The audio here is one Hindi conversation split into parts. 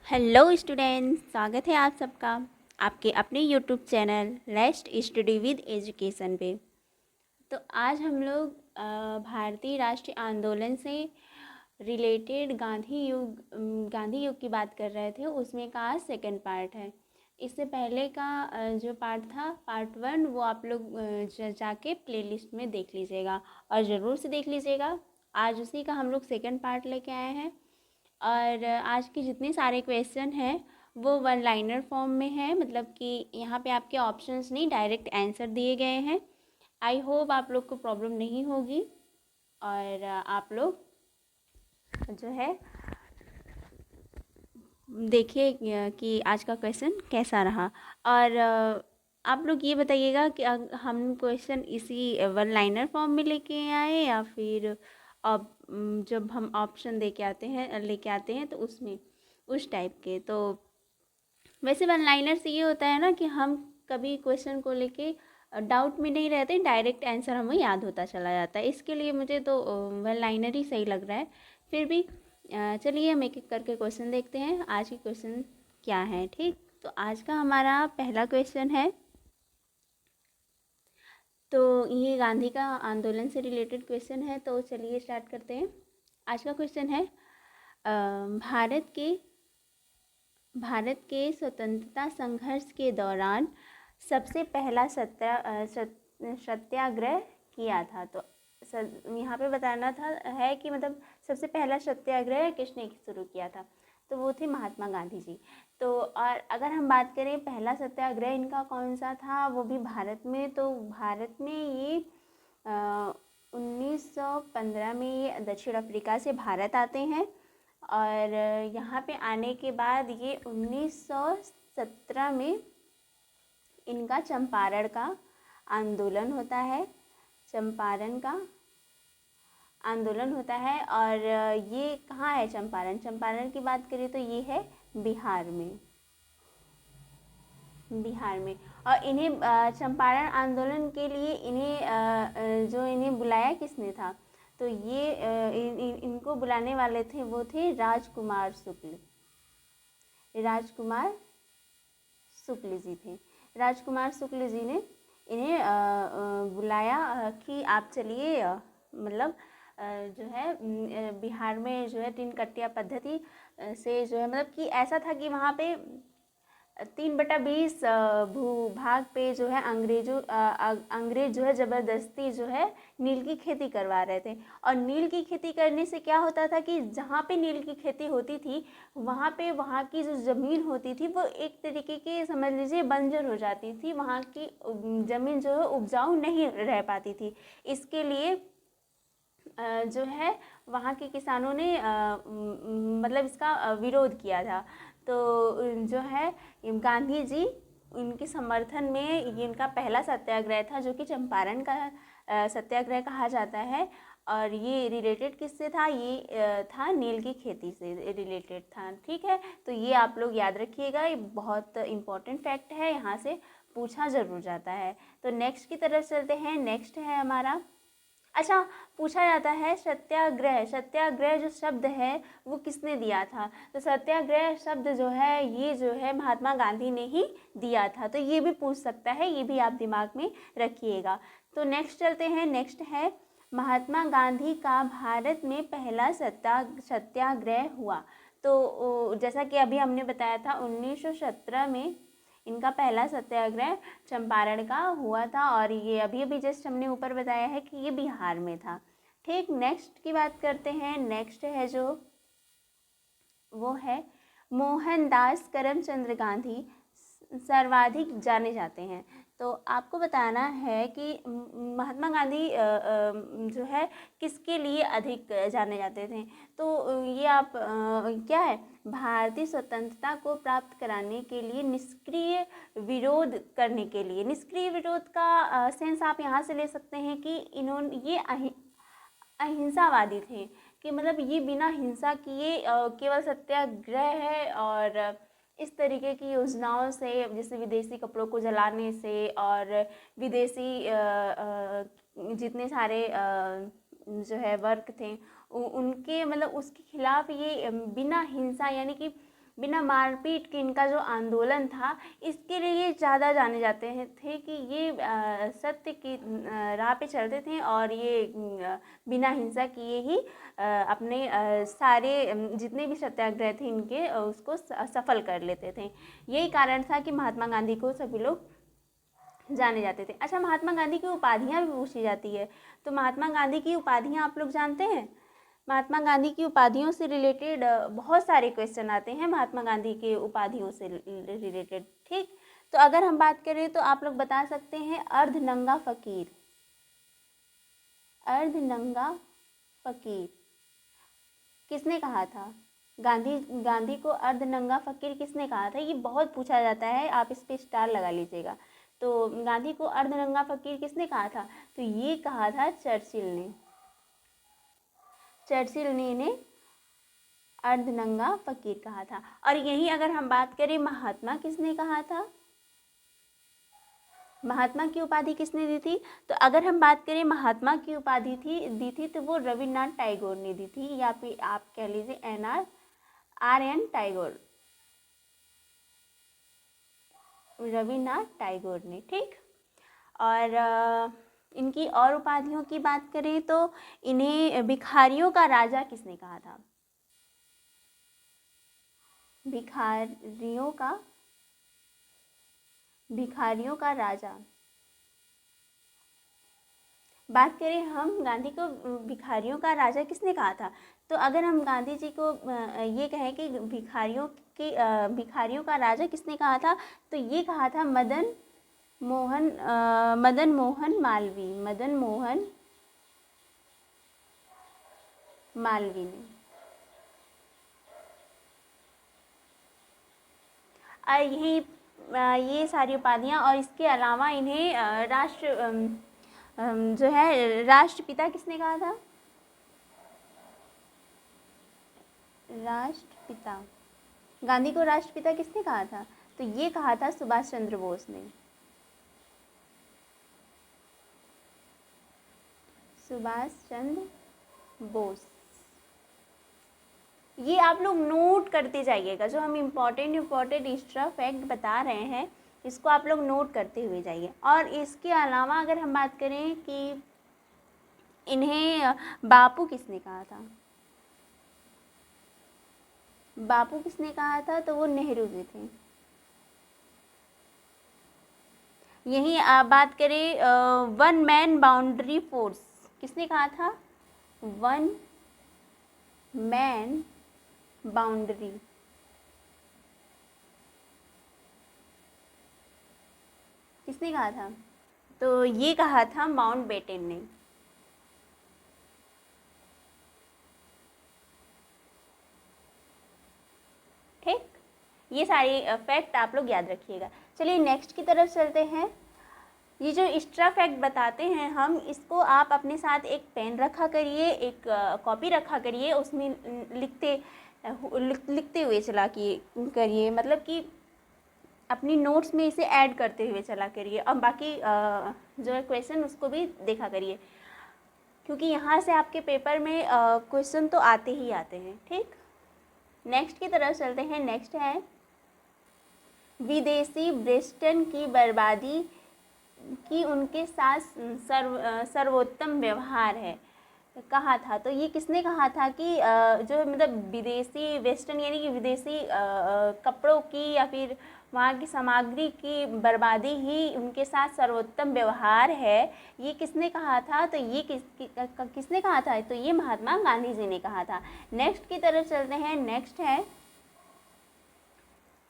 हेलो स्टूडेंट्स, स्वागत है आप सबका आपके अपने YouTube channel let's study with education पे। तो आज हम लोग भारतीय राष्ट्रीय आंदोलन से रिलेटेड गांधी युग की बात कर रहे थे। उसमें का आज सेकंड पार्ट है। इससे पहले का जो पार्ट था पार्ट 1 वो आप लोग जाके प्लेलिस्ट में देख लीजिएगा और ज़रूर से देख लीजिएगा। आज उसी का हम लोग सेकंड पार्ट लेके आए हैं और आज के जितने सारे क्वेश्चन हैं वो वन लाइनर फॉर्म में है, मतलब कि यहाँ पे आपके ऑप्शंस नहीं डायरेक्ट आंसर दिए गए हैं। आई होप आप लोग को प्रॉब्लम नहीं होगी और आप लोग जो है देखिए कि आज का क्वेश्चन कैसा रहा। और आप लोग ये बताइएगा कि हम क्वेश्चन इसी वन लाइनर फॉर्म में लेके आए या फिर अब जब हम ऑप्शन लेके आते हैं तो उसमें उस टाइप के। तो वैसे वन लाइनर से ये होता है ना कि हम कभी क्वेश्चन को लेके डाउट में नहीं रहते, डायरेक्ट आंसर हमें याद होता चला जाता है। इसके लिए मुझे तो वन लाइनर ही सही लग रहा है। फिर भी चलिए हम एक एक करके क्वेश्चन देखते हैं आज के क्वेश्चन क्या है। ठीक, तो आज का हमारा पहला क्वेश्चन है, तो ये गांधी का आंदोलन से रिलेटेड क्वेश्चन है। तो चलिए स्टार्ट करते हैं। आज का क्वेश्चन है भारत के स्वतंत्रता संघर्ष के दौरान सबसे पहला सत्याग्रह किया था। तो यहाँ पे बताना था है कि मतलब सबसे पहला सत्याग्रह किसने शुरू किया था, तो वो थे महात्मा गांधी जी। तो और अगर हम बात करें पहला सत्याग्रह इनका कौन सा था, वो भी भारत में, तो भारत में ये 1915 में ये दक्षिण अफ्रीका से भारत आते हैं और यहाँ पे आने के बाद ये 1917 में इनका चंपारण का आंदोलन होता है। चंपारण का आंदोलन होता है और ये कहाँ है चंपारण की बात करें तो ये है बिहार में। और इन्हें चंपारण आंदोलन के लिए इन्हें बुलाया किसने था, तो ये इनको बुलाने वाले थे वो थे राजकुमार शुक्ल जी थे। राजकुमार शुक्ल जी ने इन्हें बुलाया कि आप चलिए मतलब जो है बिहार में जो है 3 कट्टिया पद्धति से जो है, मतलब कि ऐसा था कि वहाँ पे 3/20 भूभाग पे जो है अंग्रेज जो है ज़बरदस्ती जो है नील की खेती करवा रहे थे। और नील की खेती करने से क्या होता था कि जहाँ पे नील की खेती होती थी वहाँ की जो ज़मीन होती थी वो एक तरीके की समझ लीजिए बंजर हो जाती थी। वहाँ की ज़मीन जो है उपजाऊ नहीं रह पाती थी। इसके लिए जो है वहाँ के किसानों ने मतलब इसका विरोध किया था। तो जो है गांधी जी इनके समर्थन में ये इनका पहला सत्याग्रह था जो कि चंपारण का सत्याग्रह कहा जाता है। और ये रिलेटेड किससे था, ये था नील की खेती से रिलेटेड था। ठीक है, तो ये आप लोग याद रखिएगा, ये बहुत इम्पोर्टेंट फैक्ट है, यहाँ से पूछा ज़रूर जाता है। तो नेक्स्ट की तरफ चलते हैं। नेक्स्ट है हमारा, अच्छा पूछा जाता है सत्याग्रह जो शब्द है वो किसने दिया था, तो सत्याग्रह शब्द जो है ये जो है महात्मा गांधी ने ही दिया था। तो ये भी पूछ सकता है, ये भी आप दिमाग में रखिएगा। तो नेक्स्ट चलते हैं। नेक्स्ट है महात्मा गांधी का भारत में पहला सत्याग्रह हुआ। तो जैसा कि अभी हमने बताया था 1917 में इनका पहला सत्याग्रह चंपारण का हुआ था और ये अभी अभी जस्ट हमने ऊपर बताया है कि ये बिहार में था। ठीक, नेक्स्ट की बात करते हैं। नेक्स्ट है जो वो है मोहनदास करमचंद गांधी सर्वाधिक जाने जाते हैं। तो आपको बताना है कि महात्मा गांधी जो है किसके लिए अधिक जाने जाते थे, तो ये आप क्या है भारतीय स्वतंत्रता को प्राप्त कराने के लिए निष्क्रिय विरोध करने के लिए। निष्क्रिय विरोध का सेंस आप यहाँ से ले सकते हैं कि ये अहिंसावादी थे, कि मतलब ये बिना हिंसा किए केवल सत्याग्रह है और इस तरीके की योजनाओं से जैसे विदेशी कपड़ों को जलाने से और विदेशी जितने सारे जो है वर्क थे उनके मतलब उसके खिलाफ ये बिना हिंसा यानी कि बिना मारपीट के इनका जो आंदोलन था, इसके लिए ज़्यादा जाने जाते हैं थे कि ये सत्य की राह पे चलते थे और ये बिना हिंसा किए ही अपने सारे जितने भी सत्याग्रह थे इनके उसको सफल कर लेते थे। यही कारण था कि महात्मा गांधी को सभी लोग जाने जाते थे। अच्छा, महात्मा गांधी की उपाधियाँ भी पूछी जाती है, तो महात्मा गांधी की उपाधियाँ आप लोग जानते हैं? महात्मा गांधी की उपाधियों से रिलेटेड बहुत सारे क्वेश्चन आते हैं महात्मा गांधी के उपाधियों से रिलेटेड। ठीक, तो अगर हम बात करें तो आप लोग बता सकते हैं अर्धनंगा फकीर। अर्धनंगा फकीर किसने कहा था? गांधी को अर्धनंगा फकीर किसने कहा था? ये बहुत पूछा जाता है, आप इस पे स्टार लगा लीजिएगा। तो गांधी को अर्धनंगा फकीर किसने कहा था? तो ये कहा था चर्चिल ने। चर्चिल ने इन्हें अर्धनंगा फकीर कहा था। और यही अगर हम बात करें महात्मा किसने कहा था? महात्मा की उपाधि किसने दी थी? तो अगर हम बात करें महात्मा की उपाधि दी थी तो वो रविन्द्रनाथ टैगोर ने दी थी, या फिर आप कह लीजिए RN टैगोर, रविन्द्रनाथ टैगोर ने। ठीक, और इनकी और उपाधियों की बात करें तो इन्हें भिखारियों का राजा किसने कहा था? भिखारियों का राजा। बात करें हम गांधी को भिखारियों का राजा किसने कहा था? तो अगर हम गांधी जी को ये कहें कि भिखारियों का राजा किसने कहा था, तो ये कहा था मदन मोहन मालवीय ने। ये सारी उपाधियाँ, और इसके अलावा इन्हें जो है राष्ट्रपिता किसने कहा था? राष्ट्रपिता, गांधी को राष्ट्रपिता किसने कहा था? तो ये कहा था सुभाष चंद्र बोस ने। सुभाष चंद्र बोस। ये आप लोग नोट करते जाइएगा, जो हम इम्पोर्टेंट एक्स्ट्रा फैक्ट बता रहे हैं इसको आप लोग नोट करते हुए जाइए। और इसके अलावा अगर हम बात करें कि इन्हें बापू किसने कहा था? बापू किसने कहा था? तो वो नेहरू जी थे। यही बात करें वन मैन बाउंड्री फोर्स किसने कहा था? वन मैन बाउंड्री किसने कहा था? तो ये कहा था माउंटबेटन ने। ठीक, ये सारे फैक्ट आप लोग याद रखिएगा। चलिए नेक्स्ट की तरफ चलते हैं। ये जो एक्स्ट्रा फैक्ट बताते हैं हम, इसको आप अपने साथ एक पेन रखा करिए, एक कॉपी रखा करिए, उसमें लिखते हुए चला करिए, मतलब कि अपनी नोट्स में इसे ऐड करते हुए चला करिए। और बाकी जो है क्वेश्चन उसको भी देखा करिए, क्योंकि यहाँ से आपके पेपर में क्वेश्चन तो आते ही आते हैं। ठीक, नेक्स्ट की तरफ चलते हैं। नेक्स्ट है विदेशी ब्रिटेन की बर्बादी की उनके साथ सर्वोत्तम व्यवहार है कहा था। तो ये किसने कहा था कि जो मतलब विदेशी वेस्टर्न यानी कि विदेशी कपड़ों की या फिर वहाँ की सामग्री की बर्बादी ही उनके साथ सर्वोत्तम व्यवहार है, ये किसने कहा था? तो ये किसने कहा था? तो ये महात्मा गांधी जी ने कहा था। नेक्स्ट की तरफ चलते हैं।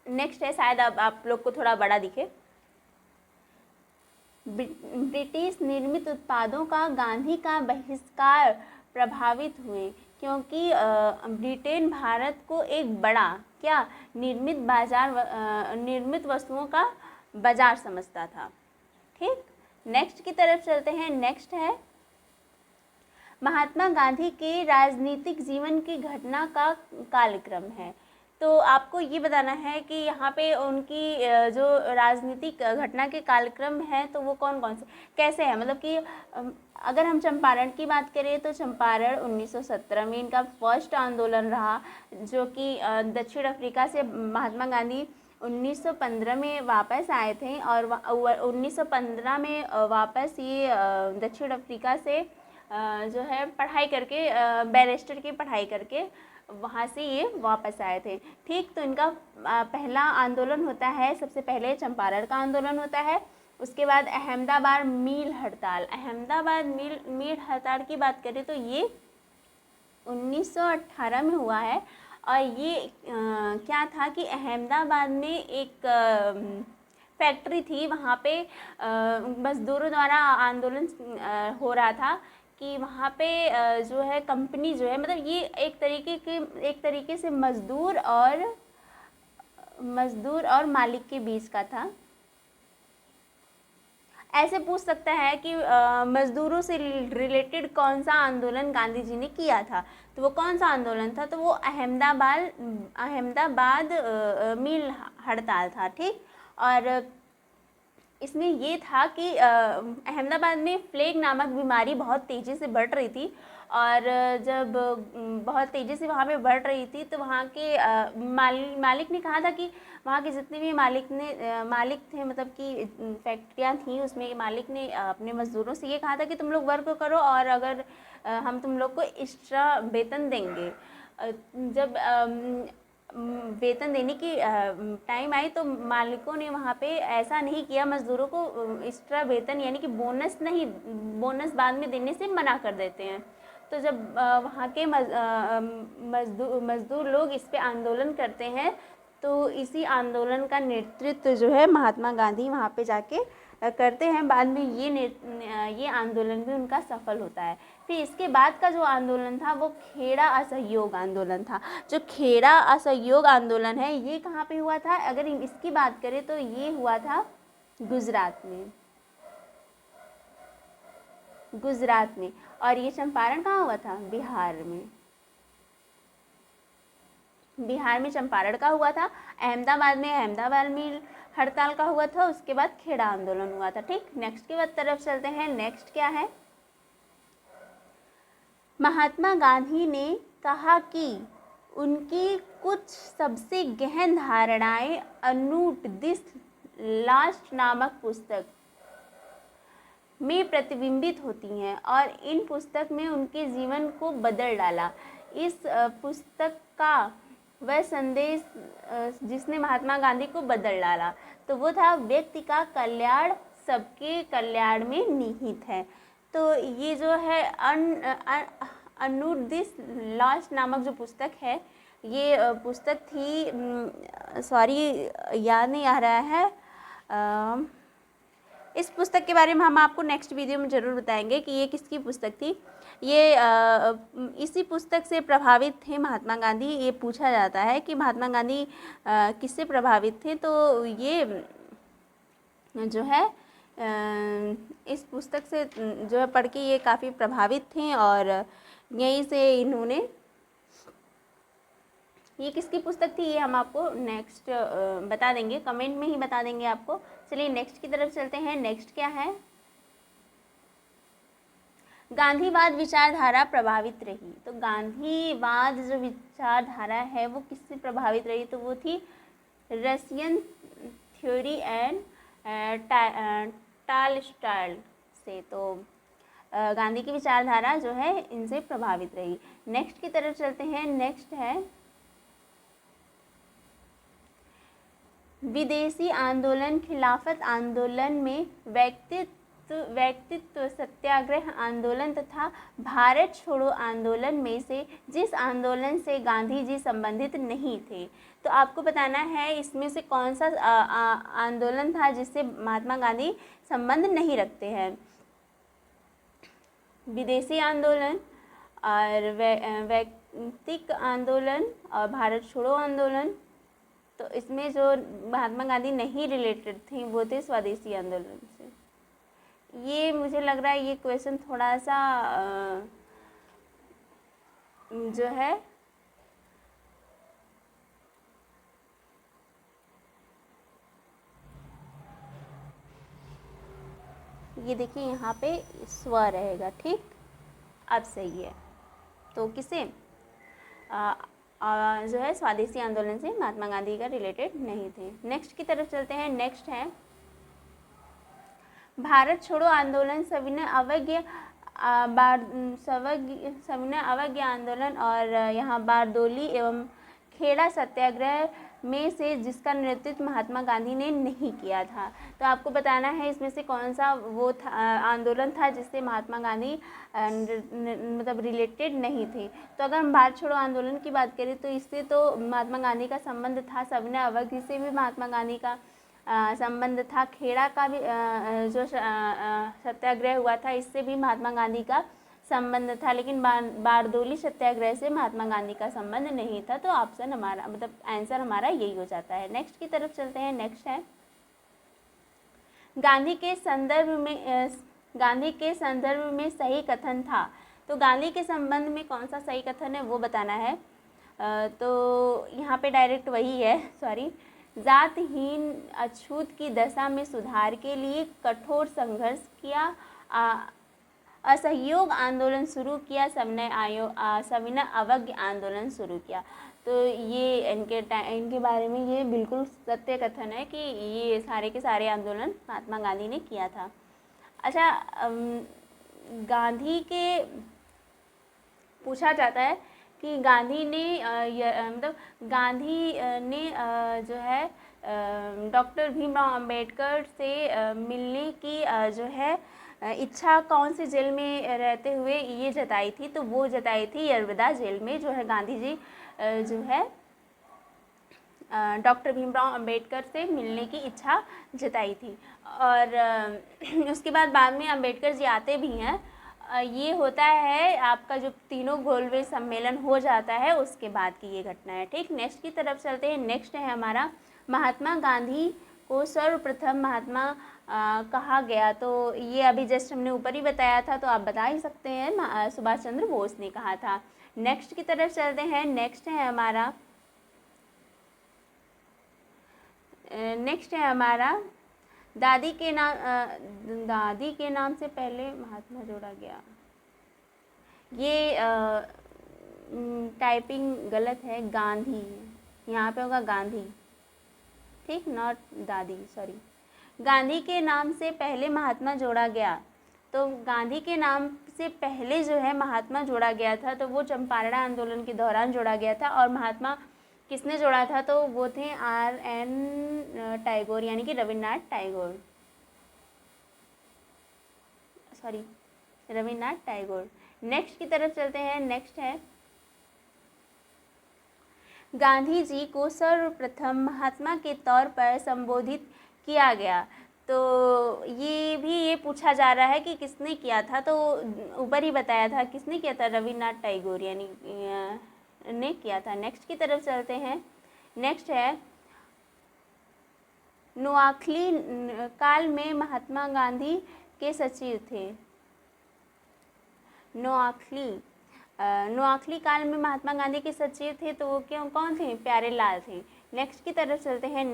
नेक्स्ट है शायद अब आप लोग को थोड़ा बड़ा दिखे। ब्रिटिश निर्मित उत्पादों का गांधी का बहिष्कार प्रभावित हुए, क्योंकि ब्रिटेन भारत को एक बड़ा निर्मित वस्तुओं का बाजार समझता था। ठीक, नेक्स्ट की तरफ चलते हैं। नेक्स्ट है महात्मा गांधी के राजनीतिक जीवन की घटना का कालक्रम है। तो आपको ये बताना है कि यहाँ पे उनकी जो राजनीतिक घटना के कालक्रम हैं तो वो कौन कौन से कैसे हैं, मतलब कि अगर हम चंपारण की बात करें तो चंपारण 1917 में इनका फर्स्ट आंदोलन रहा, जो कि दक्षिण अफ्रीका से महात्मा गांधी 1915 में वापस आए थे, और 1915 में वापस ये दक्षिण अफ्रीका से जो है पढ़ाई करके बैरिस्टर की पढ़ाई करके वहाँ से ये वापस आए थे। ठीक, तो इनका पहला आंदोलन होता है, सबसे पहले चंपारण का आंदोलन होता है, उसके बाद अहमदाबाद मील हड़ताल। अहमदाबाद मील हड़ताल की बात करें तो ये 1918 में हुआ है, और ये क्या था कि अहमदाबाद में एक फैक्ट्री थी, वहाँ पे मज़दूरों द्वारा आंदोलन हो रहा था कि वहाँ पे जो है कंपनी जो है, मतलब ये एक तरीके से मज़दूर और मालिक के बीच का था। ऐसे पूछ सकता है कि मज़दूरों से रिलेटेड कौन सा आंदोलन गांधी जी ने किया था, तो वो कौन सा आंदोलन था, तो वो अहमदाबाद मील हड़ताल था। ठीक, और इसमें ये था कि अहमदाबाद में प्लेग नामक बीमारी बहुत तेज़ी से बढ़ रही थी, और जब बहुत तेज़ी से वहाँ पे बढ़ रही थी तो वहाँ के मालिक ने कहा था कि वहाँ के जितने भी मालिक थे, मतलब कि फैक्ट्रियाँ थी, उसमें मालिक ने अपने मज़दूरों से ये कहा था कि तुम लोग वर्क करो, और अगर हम तुम लोग को एक्स्ट्रा वेतन देंगे। जब वेतन देने की टाइम आई तो मालिकों ने वहाँ पे ऐसा नहीं किया, मज़दूरों को एक्स्ट्रा वेतन यानी कि बोनस बाद में देने से मना कर देते हैं। तो जब वहाँ के मज़दूर लोग इस पे आंदोलन करते हैं, तो इसी आंदोलन का नेतृत्व जो है महात्मा गांधी वहाँ पे जाके करते हैं। बाद में ये आंदोलन भी उनका सफल होता है। फिर इसके बाद का जो आंदोलन था वो खेड़ा असहयोग आंदोलन था। जो खेड़ा असहयोग आंदोलन है ये कहाँ पे हुआ था, अगर इसकी बात करें तो ये हुआ था गुजरात में। और ये चंपारण कहाँ हुआ था, बिहार में चंपारण का हुआ था। अहमदाबाद में अहमदाबाद मील हड़ताल का हुआ था, उसके बाद खेड़ा आंदोलन हुआ था। ठीक, नेक्स्ट की तरफ चलते हैं। नेक्स्ट क्या है, महात्मा गांधी ने कहा कि उनकी कुछ सबसे गहन धारणाएं अनूट दिस लास्ट नामक पुस्तक में प्रतिबिंबित होती हैं, और इन पुस्तक में उनके जीवन को बदल डाला। इस पुस्तक का वह संदेश जिसने महात्मा गांधी को बदल डाला, तो वो था व्यक्ति का कल्याण सबके कल्याण में निहित है। तो ये जो है अनूट दिस लास्ट नामक जो पुस्तक है, ये पुस्तक थी, सॉरी याद नहीं आ रहा है, इस पुस्तक के बारे में हम आपको नेक्स्ट वीडियो में ज़रूर बताएंगे कि ये किसकी पुस्तक थी। ये इसी पुस्तक से प्रभावित थे महात्मा गांधी। ये पूछा जाता है कि महात्मा गांधी किससे प्रभावित थे, तो ये जो है इस पुस्तक से जो है पढ़ के ये काफ़ी प्रभावित थे, और यहीं से इन्होंने, ये किसकी पुस्तक थी ये हम आपको नेक्स्ट बता देंगे, कमेंट में ही बता देंगे आपको। चलिए नेक्स्ट की तरफ चलते हैं। नेक्स्ट क्या है, गांधीवाद विचारधारा प्रभावित रही। तो गांधीवाद जो विचारधारा है वो किससे प्रभावित रही, तो वो थी रशियन थ्योरी एंड टॉलस्टॉय से। तो गांधी की विचारधारा जो है इनसे प्रभावित रही। नेक्स्ट की तरफ चलते हैं। नेक्स्ट है विदेशी आंदोलन, खिलाफत आंदोलन में व्यक्तित्व सत्याग्रह आंदोलन तथा भारत छोड़ो आंदोलन में से जिस आंदोलन से गांधी जी संबंधित नहीं थे। तो आपको बताना है इसमें से कौन सा आंदोलन था जिससे महात्मा गांधी संबंध नहीं रखते हैं। विदेशी आंदोलन और व्यक्तिक आंदोलन और भारत छोड़ो आंदोलन। तो इसमें जो महात्मा गांधी नहीं रिलेटेड थी वो थे स्वदेशी आंदोलन से। ये मुझे लग रहा है ये क्वेश्चन थोड़ा सा जो है ये देखिए यहाँ पे स्व रहेगा, ठीक, अब सही है। तो किसे जो है स्वदेशी आंदोलन से महात्मा गांधी का रिलेटेड नहीं थे। नेक्स्ट की तरफ चलते हैं। नेक्स्ट है भारत छोड़ो आंदोलन, सविनय अवज्ञा आंदोलन और यहाँ बारदोली एवं खेड़ा सत्याग्रह में से जिसका नेतृत्व महात्मा गांधी ने नहीं किया था। तो आपको बताना है इसमें से कौन सा वो था आंदोलन था जिससे महात्मा गांधी मतलब रिलेटेड नहीं थे। तो अगर हम भारत छोड़ो आंदोलन की बात करें तो इससे तो महात्मा गांधी का संबंध था, सविनय अवज्ञा से भी महात्मा गांधी का संबंध था, खेड़ा का भी जो सत्याग्रह हुआ था इससे भी महात्मा गांधी का संबंध था, लेकिन बारदोली सत्याग्रह से महात्मा गांधी का संबंध नहीं था। तो ऑप्शन हमारा मतलब आंसर हमारा यही हो जाता है। नेक्स्ट की तरफ चलते हैं। नेक्स्ट है गांधी के संदर्भ में सही कथन था। तो गांधी के संबंध में कौन सा सही कथन है वो बताना है। तो यहाँ पे डायरेक्ट वही है, सॉरी, जातहीन अछूत की दशा में सुधार के लिए कठोर संघर्ष किया, असहयोग आंदोलन शुरू किया, सविनय अवज्ञा आंदोलन शुरू किया। तो ये इनके बारे में ये बिल्कुल सत्य कथन है कि ये सारे के सारे आंदोलन महात्मा गांधी ने किया था। अच्छा, गांधी के पूछा जाता है कि गांधी ने मतलब गांधी ने जो है डॉक्टर भीमराव अंबेडकर से मिलने की जो है इच्छा कौन सी जेल में रहते हुए ये जताई थी। तो वो जताई थी यरवदा जेल में जो है गांधी जी जो है डॉक्टर भीमराव अंबेडकर से मिलने की इच्छा जताई थी। और उसके बाद में अंबेडकर जी आते भी हैं। ये होता है आपका जो तीनों गोलवेज सम्मेलन हो जाता है उसके बाद की ये घटना है, ठीक। नेक्स्ट की तरफ चलते हैं। नेक्स्ट है हमारा महात्मा गांधी को सर्वप्रथम महात्मा कहा गया। तो ये अभी जस्ट हमने ऊपर ही बताया था, तो आप बता ही सकते हैं, सुभाष चंद्र बोस ने कहा था। नेक्स्ट की तरफ चलते हैं। नेक्स्ट है हमारा दादी के नाम से पहले महात्मा जोड़ा गया। ये टाइपिंग गलत है, गांधी, यहाँ पे होगा गांधी, ठीक, नॉट दादी, सॉरी। गांधी के नाम से पहले महात्मा जोड़ा गया। तो गांधी के नाम से पहले जो है महात्मा जोड़ा गया था, तो वो चंपारण आंदोलन के दौरान जोड़ा गया था। और महात्मा किसने जोड़ा था? तो वो थे R.N. टैगोर, यानी कि रविन्द्रनाथ टैगोर। नेक्स्ट की तरफ चलते हैं। नेक्स्ट है गांधी जी को सर्वप्रथम महात्मा के तौर पर संबोधित किया गया। तो ये पूछा जा रहा है कि किसने किया था। तो ऊपर ही बताया था किसने किया था, रविन्द्रनाथ टैगोर यानी ने किया था। नेक्स्ट की तरफ चलते हैं। नेक्स्ट है नोआखली काल में महात्मा गांधी के सचिव थे। नोआखली काल में महात्मा गांधी के सचिव थे, तो वो कौन थे? प्यारेलाल थे। नेक्स्ट की तरफ चलते हैं।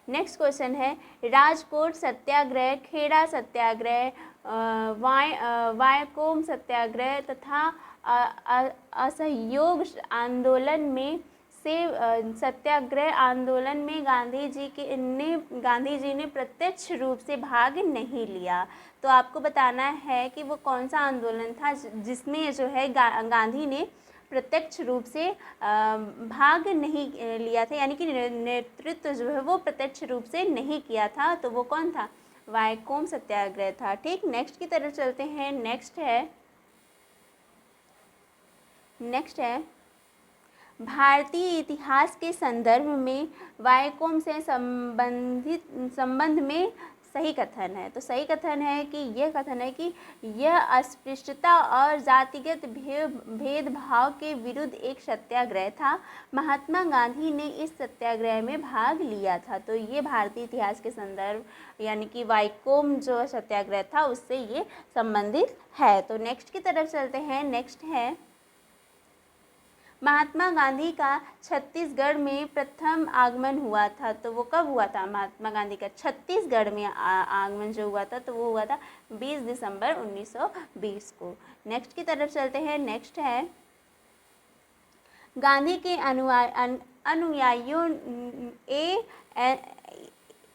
नेक्स्ट क्वेश्चन है राजकोट सत्याग्रह, खेड़ा सत्याग्रह, वायकोम सत्याग्रह तथा असहयोग आंदोलन में से सत्याग्रह आंदोलन में गांधी जी ने प्रत्यक्ष रूप से भाग नहीं लिया। तो आपको बताना है कि वो कौन सा आंदोलन था जिसमें जो है गांधी ने प्रत्यक्ष रूप से भाग नहीं लिया था, यानी कि नेतृत्व जो है वो प्रत्यक्ष रूप से नहीं किया था। तो वो कौन था? वायकोम सत्याग्रह था, ठीक। नेक्स्ट की तरफ चलते हैं। नेक्स्ट है भारतीय इतिहास के संदर्भ में वायकोम से संबंध में सही कथन है। तो सही कथन है कि यह अस्पृश्यता और जातिगत भेदभाव के विरुद्ध एक सत्याग्रह था। महात्मा गांधी ने इस सत्याग्रह में भाग लिया था। तो ये भारतीय इतिहास के संदर्भ यानी कि वायकोम जो सत्याग्रह था उससे ये संबंधित है। तो नेक्स्ट की तरफ चलते हैं। नेक्स्ट है महात्मा गांधी का छत्तीसगढ़ में प्रथम आगमन हुआ था, तो वो कब हुआ था? महात्मा गांधी का छत्तीसगढ़ में आगमन जो हुआ था तो वो हुआ था 20 दिसंबर 1920 को। नेक्स्ट की तरफ चलते हैं। नेक्स्ट है गांधी के अनुयायियों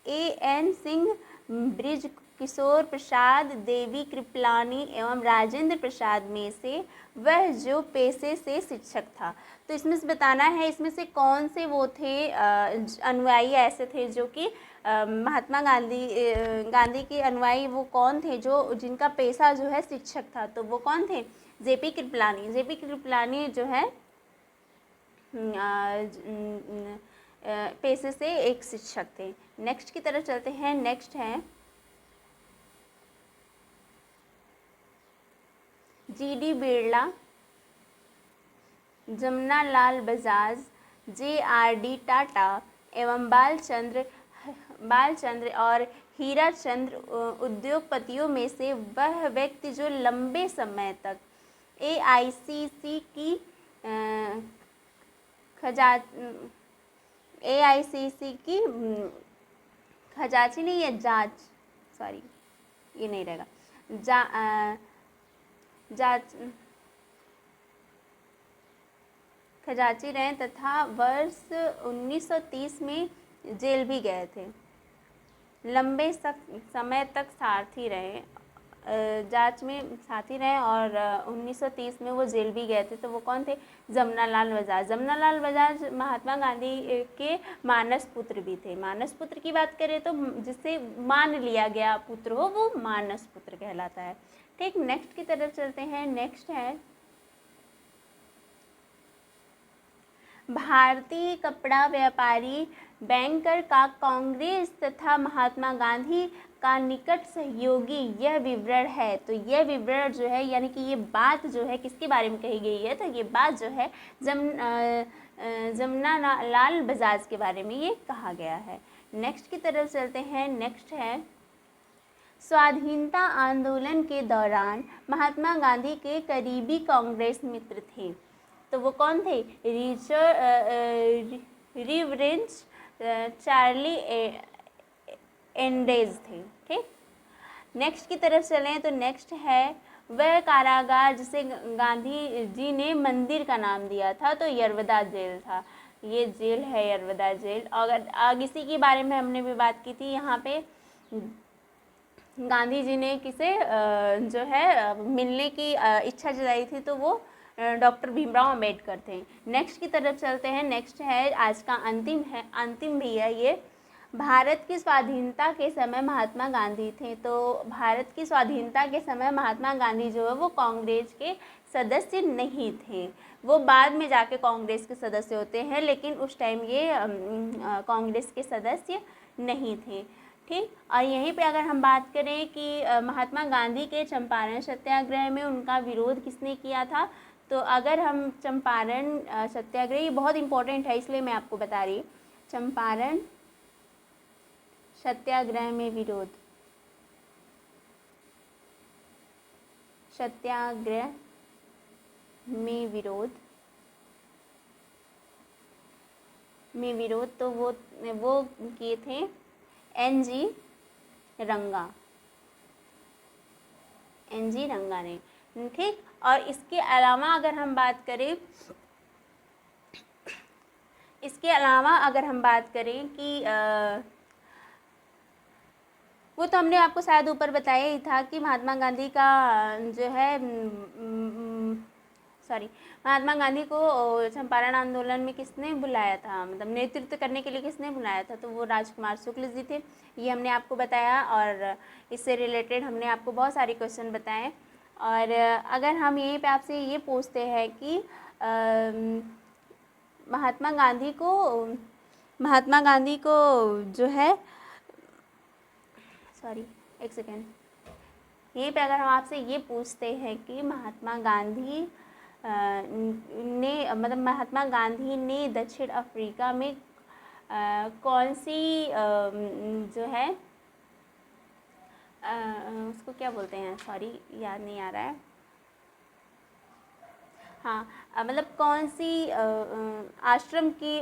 एन सिंह, ब्रिज किशोर प्रसाद, देवी कृपलानी एवं राजेंद्र प्रसाद में से वह जो पेशे से शिक्षक था। तो इसमें से बताना है इसमें से कौन से वो थे अनुयायी ऐसे थे जो कि महात्मा गांधी के अनुयायी वो कौन थे जो जिनका पेशा जो है शिक्षक था। तो वो कौन थे? जेपी कृपलानी। जेपी कृपलानी जो है पेशे से एक शिक्षक थे। नेक्स्ट की तरफ चलते हैं। नेक्स्ट है जीडी बिरला, जमनालाल बजाज, जेआरडी टाटा एवं बालचंद्र और हीराचंद्र उद्योगपतियों में से वह व्यक्ति जो लंबे समय तक एआईसीसी की खजांची नहीं है जांच, सॉरी ये नहीं रहेगा, खजांची रहे तथा वर्ष 1930 में जेल भी गए थे। लंबे समय तक सारथी रहे, जांच में साथी रहे और 1930 में वो जेल भी गए थे। तो वो कौन थे? जमनालाल बजाज। जमनालाल बजाज महात्मा गांधी के मानस पुत्र भी थे। मानस पुत्र की बात करें तो जिसे मान लिया गया पुत्र हो वो मानस पुत्र कहलाता है। ठीक, नेक्स्ट की तरफ चलते हैं। नेक्स्ट है भारतीय कपड़ा व्यापारी बैंकर का कांग्रेस तथा महात्मा गांधी का निकट सहयोगी यह विवरण है। तो यह विवरण जो है यानी कि ये बात जो है किसके बारे में कही गई है? तो ये बात जो है जमनालाल बजाज के बारे में ये कहा गया है। नेक्स्ट की तरफ चलते हैं। नेक्स्ट है स्वाधीनता आंदोलन के दौरान महात्मा गांधी के करीबी कांग्रेस मित्र थे। तो वो कौन थे? रिवरेंज चार्ली एंडेज थे। ठीक, नेक्स्ट की तरफ चलें तो नेक्स्ट है वह कारागार जिसे गांधी जी ने मंदिर का नाम दिया था, तो यरवदा जेल था। ये जेल है यरवदा जेल। अगर इसी के बारे में हमने भी बात की थी। यहाँ पे गांधी जी ने किसे जो है मिलने की इच्छा जताई थी, तो वो डॉक्टर भीमराव अंबेडकर थे। नेक्स्ट की तरफ चलते हैं। नेक्स्ट है आज का अंतिम भी है ये। भारत की स्वाधीनता के समय महात्मा गांधी थे। तो भारत की स्वाधीनता के समय महात्मा गांधी जो है वो कांग्रेस के सदस्य नहीं थे। वो बाद में जाके कांग्रेस के सदस्य होते हैं, लेकिन उस टाइम ये कांग्रेस के सदस्य नहीं थे। ठीक, और यहीं पे अगर हम बात करें कि महात्मा गांधी के चंपारण सत्याग्रह में उनका विरोध किसने किया था, तो अगर हम चंपारण सत्याग्रह, ये बहुत इम्पोर्टेंट है इसलिए मैं आपको बता रही। चंपारण सत्याग्रह में विरोध, सत्याग्रह में विरोध तो वो किए थे एन.जी. रंगा ने। ठीक, और इसके अलावा अगर हम बात करें कि वो तो हमने आपको शायद ऊपर बताया ही था कि महात्मा गांधी का जो है महात्मा गांधी को चंपारण आंदोलन में किसने बुलाया था, मतलब नेतृत्व करने के लिए किसने बुलाया था, तो वो राजकुमार शुक्ल जी थे। ये हमने आपको बताया और इससे रिलेटेड हमने आपको बहुत सारे क्वेश्चन बताए। और अगर हम यहीं पे आपसे ये पूछते हैं कि महात्मा गांधी को जो है एक सेकेंड, यहीं पे अगर हम आपसे ये पूछते हैं कि महात्मा गांधी ने दक्षिण अफ्रीका में कौन सी जो है उसको क्या बोलते हैं, याद नहीं आ रहा है, हाँ, मतलब कौन सी आश्रम की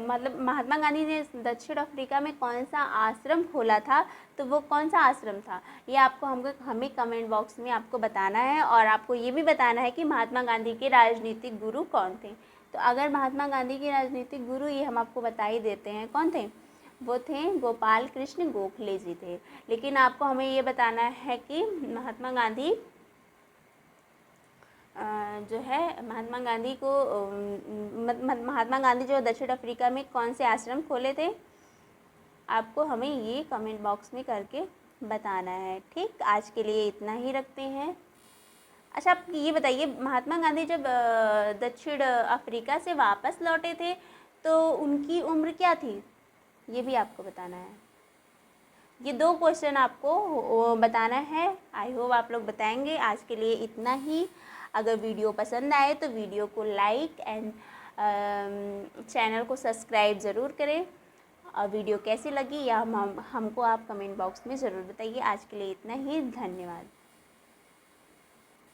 मतलब महात्मा गांधी ने दक्षिण अफ्रीका में कौन सा आश्रम खोला था, तो वो कौन सा आश्रम था, ये आपको हमें कमेंट बॉक्स में आपको बताना है। और आपको ये भी बताना है कि महात्मा गांधी के राजनीतिक गुरु कौन थे। तो अगर महात्मा गांधी के राजनीतिक गुरु ये हम आपको बता ही देते हैं कौन थे, वो थे गोपाल कृष्ण गोखले जी थे। लेकिन आपको हमें ये बताना है कि महात्मा गांधी जो है महात्मा गांधी को महात्मा गांधी जो दक्षिण अफ्रीका में कौन से आश्रम खोले थे, आपको हमें ये कमेंट बॉक्स में करके बताना है। ठीक, आज के लिए इतना ही रखते हैं। अच्छा, आप ये बताइए, महात्मा गांधी जब दक्षिण अफ्रीका से वापस लौटे थे तो उनकी उम्र क्या थी, ये भी आपको बताना है। ये 2 क्वेश्चन आपको बताना है। आई होप आप लोग बताएंगे। आज के लिए इतना ही। अगर वीडियो पसंद आए तो वीडियो को लाइक एंड चैनल को सब्सक्राइब ज़रूर करें। और वीडियो कैसी लगी या हमको आप कमेंट बॉक्स में ज़रूर बताइए। आज के लिए इतना ही, धन्यवाद।